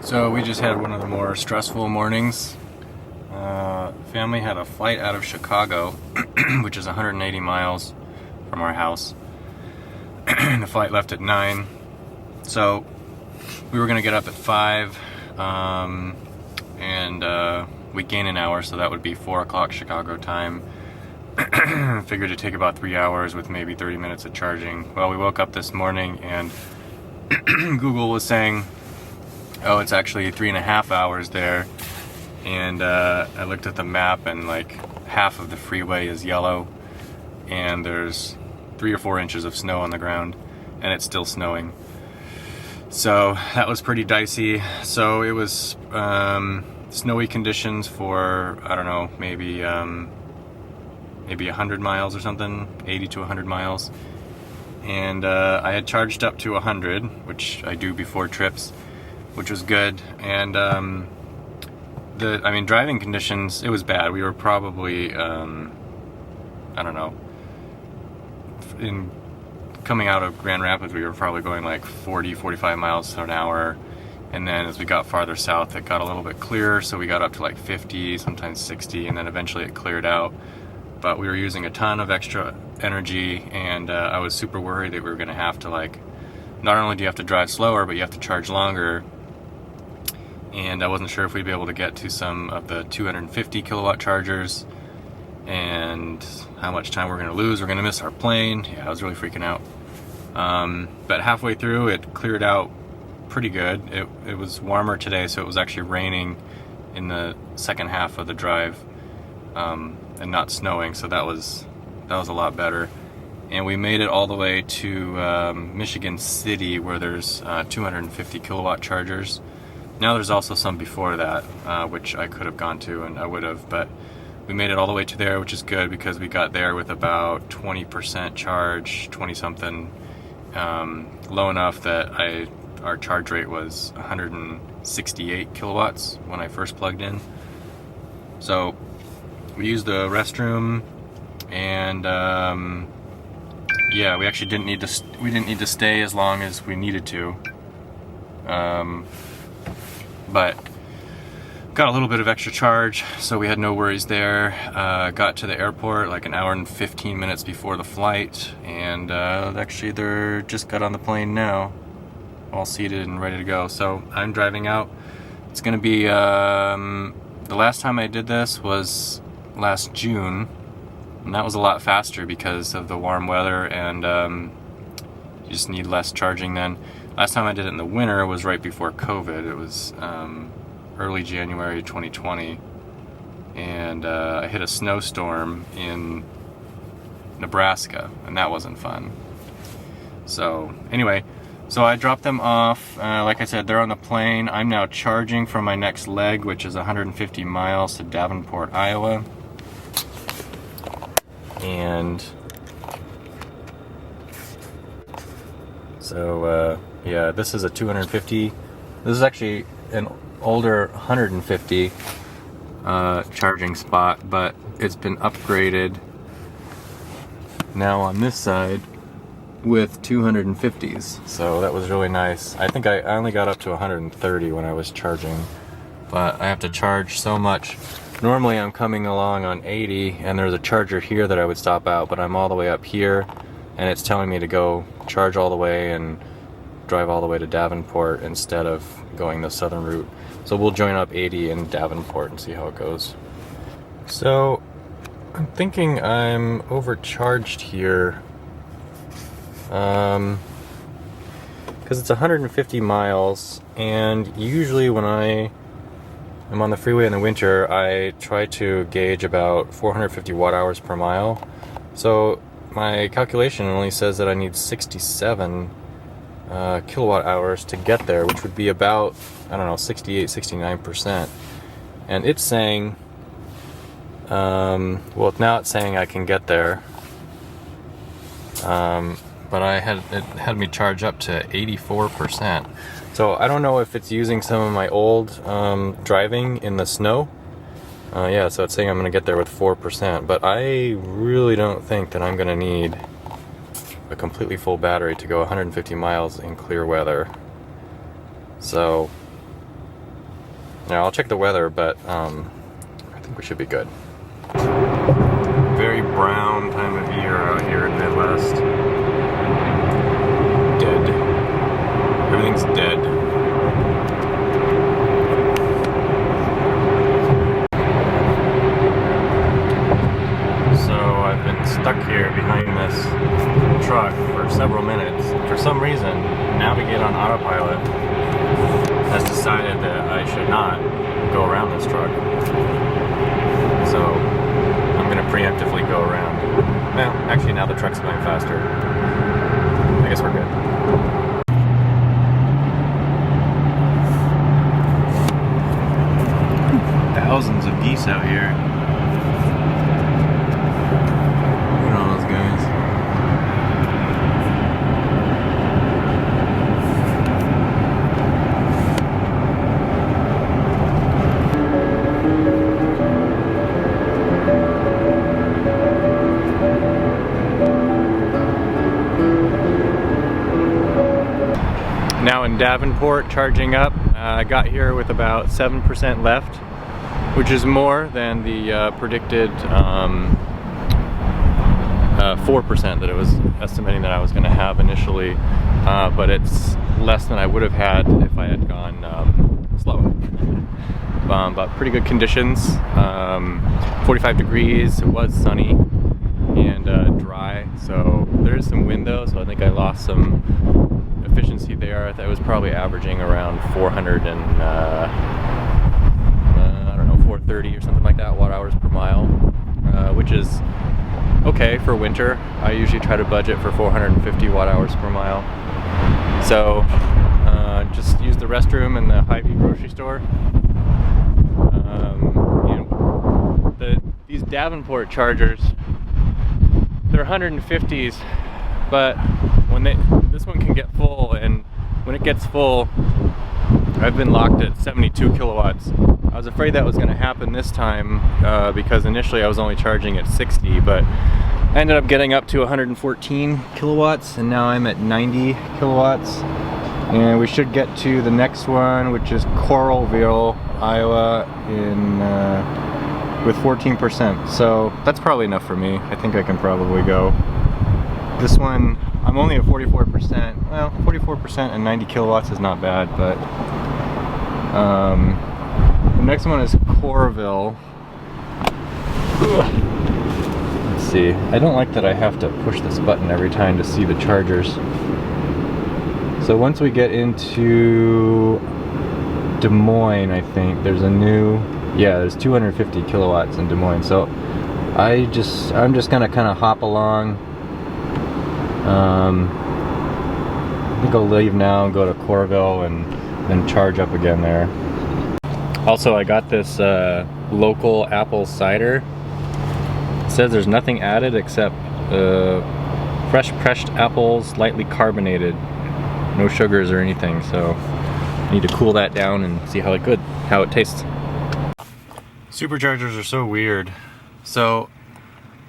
So we just had one of the more stressful mornings. Family had a flight out of Chicago, which is 180 miles from our house. The flight left at 9. So we were going to get up at 5, and we gain an hour, so that would be 4 o'clock Chicago time. Figured it'd take about 3 hours with maybe 30 minutes of charging. Well, we woke up this morning and Google was saying, oh, it's actually 3.5 hours there. And I looked at the map and like half of the freeway is yellow and there's 3 or 4 inches of snow on the ground and it's still snowing. So that was pretty dicey. So it was snowy conditions for, I don't know, maybe 100 miles or something, 80 to 100 miles. And I had charged up to 100, which I do before trips, which was good. And driving conditions, it was bad. We were probably, I don't know, coming out of Grand Rapids, we were probably going like 40, 45 miles an hour. And then as we got farther south, it got a little bit clearer. So we got up to like 50, sometimes 60, and then eventually it cleared out. But we were using a ton of extra energy, and I was super worried that we were going to have to, like, not only do you have to drive slower, but you have to charge longer. And I wasn't sure if we'd be able to get to some of the 250 kilowatt chargers and how much time we're going to lose. We're going to miss our plane. Yeah, I was really freaking out. But halfway through, it cleared out pretty good. It was warmer today, so it was actually raining in the second half of the drive. And not snowing, so that was a lot better. And we made it all the way to Michigan City, where there's 250 kilowatt chargers. Now there's also some before that, which I could have gone to, and I would have, but we made it all the way to there, which is good because we got there with about 20% charge, 20 something, low enough that our charge rate was 168 kilowatts when I first plugged in. So we used the restroom, and yeah, we actually didn't need to stay as long as we needed to, but got a little bit of extra charge, so we had no worries there. Got to the airport like an hour and 15 minutes before the flight, and actually they're just got on the plane now, all seated and ready to go. So I'm driving out. It's gonna be the last time I did this was last June, and that was a lot faster because of the warm weather, and you just need less charging then. Last time I did it in the winter was right before COVID. It was early January 2020, and I hit a snowstorm in Nebraska, and that wasn't fun. So anyway, so I dropped them off. Like I said, they're on the plane. I'm now charging for my next leg, which is 150 miles to Davenport, Iowa. And so yeah, this is a 250. This is actually an older 150 charging spot, but it's been upgraded now on this side with 250s. So that was really nice. I think I only got up to 130 when I was charging, but I have to charge so much. Normally I'm coming along on 80, and there's a charger here that I would stop out, but I'm all the way up here, and it's telling me to go charge all the way and drive all the way to Davenport instead of going the southern route. So we'll join up 80 in Davenport and see how it goes. So I'm thinking I'm overcharged here, because it's 150 miles, and usually when I'm on the freeway in the winter, I try to gauge about 450 watt hours per mile. So my calculation only says that I need 67 kilowatt hours to get there, which would be about, I don't know, 68, 69%. And it's saying, well, now it's saying I can get there. But it had me charge up to 84%. So I don't know if it's using some of my old driving in the snow. Yeah, so it's saying I'm going to get there with 4%, but I really don't think that I'm going to need a completely full battery to go 150 miles in clear weather. So Yeah, I'll check the weather, but I think we should be good. Very brown time of year out here in Midwest. Dead. Everything's dead. So I've been stuck here behind this truck for several minutes. For some reason, Navigate on autopilot has decided that I should not go around this truck. So I'm gonna preemptively go around. Well, actually now the truck's going faster. I guess we're good. Thousands of geese out here. Look at all those guys. Now in Davenport, charging up. I got here with about 7% left, which is more than the predicted 4% that it was estimating that I was going to have initially, but it's less than I would have had if I had gone slower. But pretty good conditions, 45 degrees, it was sunny and dry, so there is some wind though, so I think I lost some efficiency there. I thought it was probably averaging around 400 and I don't know, 430 or something like that watt hours per mile, which is okay for winter. I usually try to budget for 450 watt hours per mile. So just use the restroom in the Hy-Vee grocery store. You know, these Davenport chargers, they're 150s, but when this one can get full, and when it gets full, I've been locked at 72 kilowatts. I was afraid that was going to happen this time because initially I was only charging at 60, but I ended up getting up to 114 kilowatts, and now I'm at 90 kilowatts. And we should get to the next one, which is Coralville, Iowa, with 14%. So that's probably enough for me. I think I can probably go. This one, I'm only at 44%. Well, 44% and 90 kilowatts is not bad, but the next one is Coralville. Let's see. I don't like that I have to push this button every time to see the chargers. So once we get into Des Moines, I think there's a new, yeah, there's 250 kilowatts in Des Moines. So I'm just gonna kind of hop along. I think I'll leave now and go to Coralville and then charge up again there. Also, I got this local apple cider. It says there's nothing added except fresh pressed apples, lightly carbonated. No sugars or anything, so I need to cool that down and see how it tastes. Superchargers are so weird. So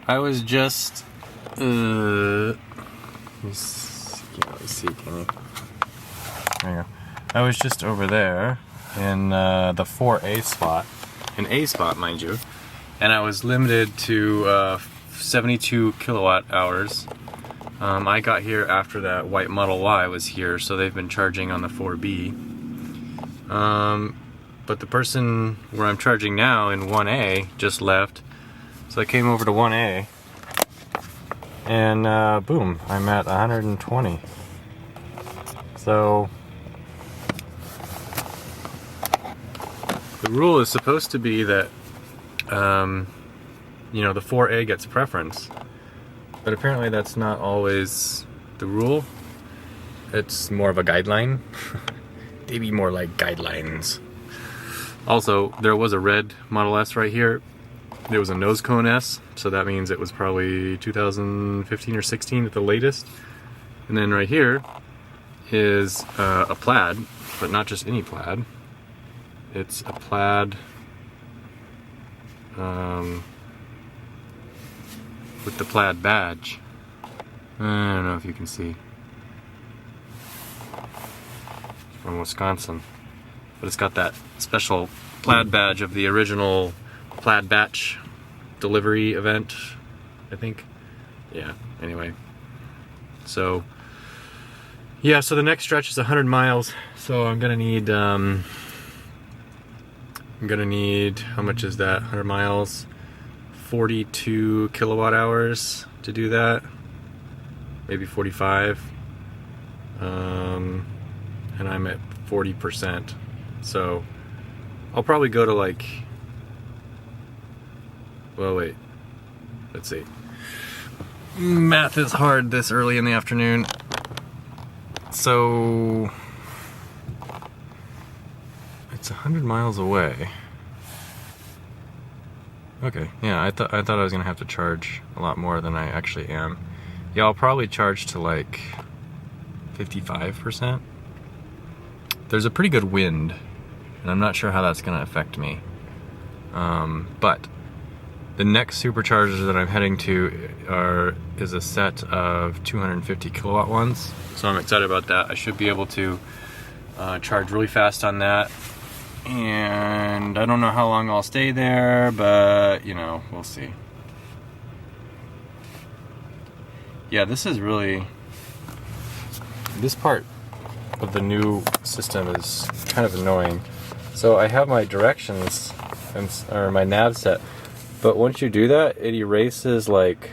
I was just let's see, can you? There you go. I was just over there in the 4A spot, an A spot, mind you, and I was limited to 72 kilowatt hours. I got here after that white Model Y was here, so they've been charging on the 4B. But the person where I'm charging now in 1A just left, so I came over to 1A, and boom, I'm at 120. So the rule is supposed to be that you know, the 4A gets preference. But apparently that's not always the rule. It's more of a guideline. They be more like guidelines. Also, there was a red Model S right here. There was a nose cone S, so that means it was probably 2015 or 16 at the latest. And then right here is a plaid, but not just any plaid. It's a plaid with the plaid badge. I don't know if you can see. It's from Wisconsin. But it's got that special plaid badge of the original plaid batch delivery event, I think. Yeah, anyway. So, yeah, so the next stretch is 100 miles. So I'm gonna need, how much is that? 100 miles, 42 kilowatt hours to do that. Maybe 45. And I'm at 40%. So I'll probably go to like, well, wait, let's see. Math is hard this early in the afternoon. So it's 100 miles away. Okay, yeah, I thought I was gonna have to charge a lot more than I actually am. Yeah, I'll probably charge to like 55%. There's a pretty good wind, and I'm not sure how that's gonna affect me. But the next supercharger that I'm heading to is a set of 250 kilowatt ones. So I'm excited about that. I should be able to charge really fast on that. And I don't know how long I'll stay there, but you know, we'll see. Yeah, this part of the new system is kind of annoying. So I have my directions or my nav set, but once you do that, it erases like,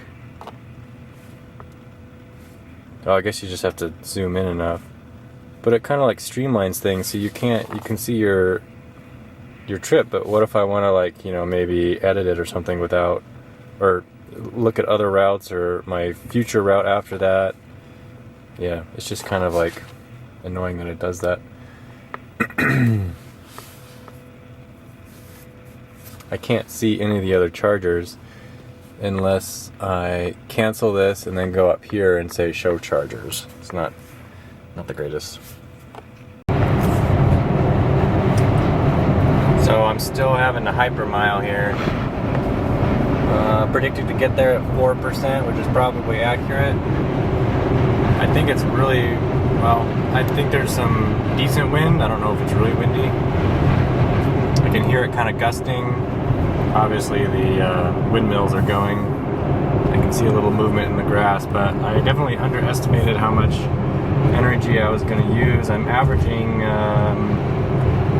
oh, I guess you just have to zoom in enough. But it kind of like streamlines things, so you can see your trip, but what if I want to, like, you know, maybe edit it or something without, or look at other routes or my future route after that. Yeah, it's just kind of like annoying that it does that. I can't see any of the other chargers unless I cancel this and then go up here and say show chargers. It's not the greatest. So I'm still having the hypermile here. Predicted to get there at 4%, which is probably accurate. I think it's really, well, I think there's some decent wind. I don't know if it's really windy. I can hear it kind of gusting. Obviously the windmills are going. I can see a little movement in the grass, but I definitely underestimated how much energy I was going to use. I'm averaging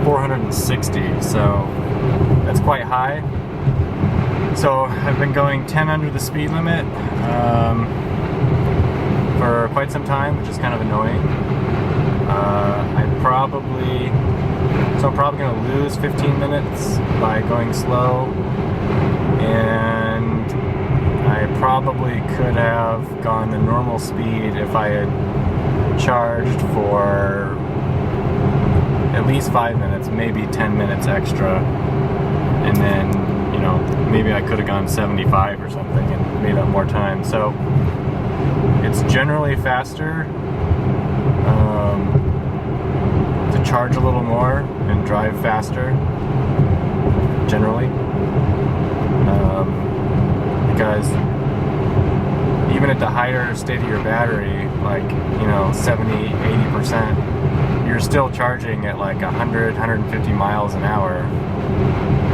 460, so that's quite high. So I've been going 10 under the speed limit for quite some time, which is kind of annoying. I'm probably going to lose 15 minutes by going slow, and I probably could have gone the normal speed if I had charged for at least 5 minutes, maybe 10 minutes extra, and then, you know, maybe I could have gone 75 or something and made up more time. So it's generally faster to charge a little more and drive faster, generally, because even at the higher state of your battery, like, you know, 70, 80%, you're still charging at like 100, 150 miles an hour,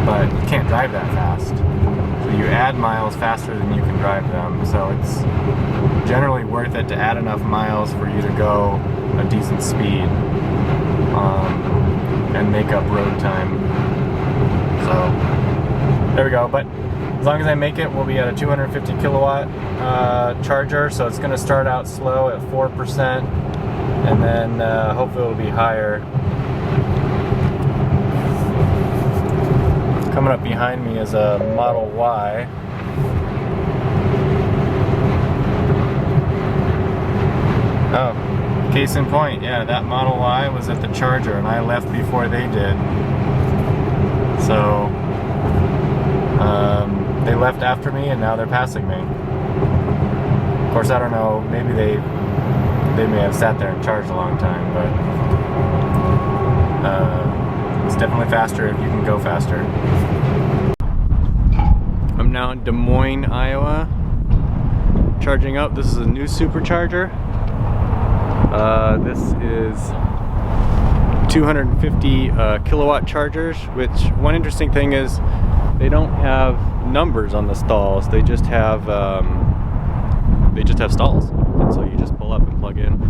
but you can't drive that fast. So you add miles faster than you can drive them. So it's generally worth it to add enough miles for you to go a decent speed and make up road time. So there we go. But as long as I make it, we'll be at a 250 kilowatt charger. So it's going to start out slow at 4%, and then hopefully it'll be higher. Coming up behind me is a Model Y. Oh, case in point, yeah, that Model Y was at the charger and I left before they did. So they left after me and now they're passing me. Of course, I don't know, maybe they may have sat there and charged a long time, but it's definitely faster if you can go faster. I'm now in Des Moines, Iowa, charging up. This is a new supercharger. This is 250 kilowatt chargers, which one interesting thing is they don't have numbers on the stalls. They just have stalls, and so you just pull up and plug in.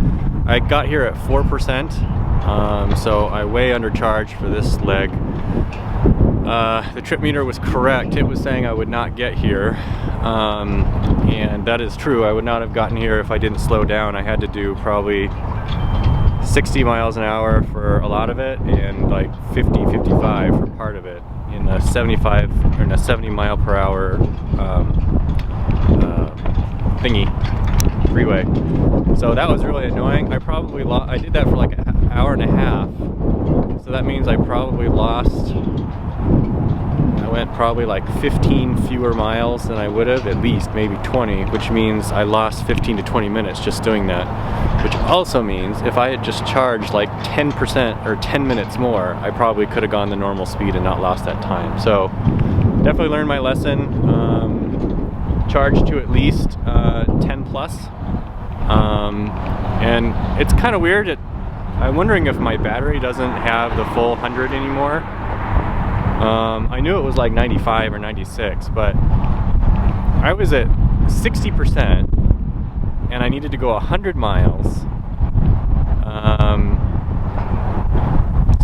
I got here at 4%, so I way undercharged for this leg. The trip meter was correct. It was saying I would not get here, and that is true. I would not have gotten here if I didn't slow down. I had to do probably 60 miles an hour for a lot of it, and like 50, 55 for part of it in a 75 or in a 70 mile per hour thingy freeway. So that was really annoying. I did that for like an hour and a half. So that means I probably went probably like 15 fewer miles than I would have, at least maybe 20, which means I lost 15 to 20 minutes just doing that. Which also means if I had just charged like 10% or 10 minutes more, I probably could have gone the normal speed and not lost that time. So definitely learned my lesson. Charged to at least 10 plus. And it's kind of weird. I'm wondering if my battery doesn't have the full 100 anymore. I knew it was like 95 or 96, but I was at 60% and I needed to go 100 miles.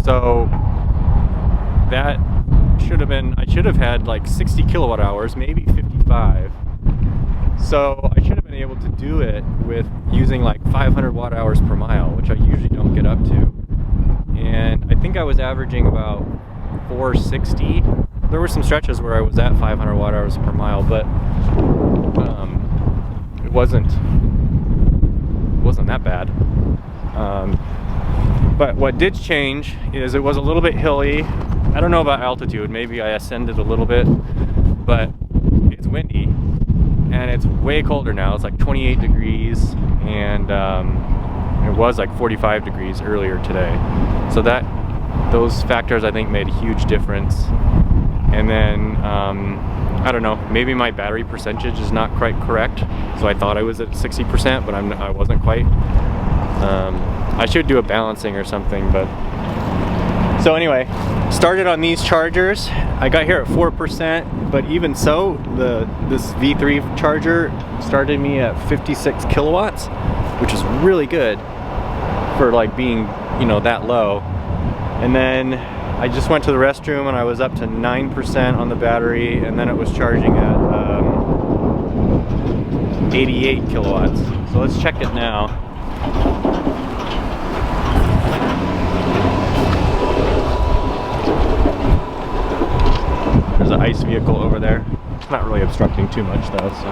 So that should have been, I should have had like 60 kilowatt hours, maybe 55. So I should have been able to do it with using like 500 watt hours per mile, which I usually don't get up to. And I think I was averaging about 460. There were some stretches where I was at 500 watt hours per mile, but it wasn't that bad. But what did change is it was a little bit hilly. I don't know about altitude, maybe I ascended a little bit, but it's windy and it's way colder now. It's like 28 degrees, and it was like 45 degrees earlier today. So those factors I think made a huge difference. And then I don't know, maybe my battery percentage is not quite correct, so I thought I was at 60%, but I wasn't quite. I should do a balancing or something, but so anyway, started on these chargers. I got here at 4%, but even so, this V3 charger started me at 56 kilowatts, which is really good for like being, that low. And then I just went to the restroom and I was up to 9% on the battery, and then it was charging at 88 kilowatts. So let's check it now. There's an ice vehicle over there. It's not really obstructing too much though, so.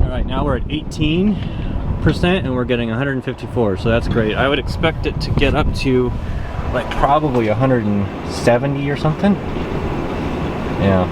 Alright, now we're at 18%. And we're getting 154, so that's great. I would expect it to get up to like probably 170 or something. Yeah.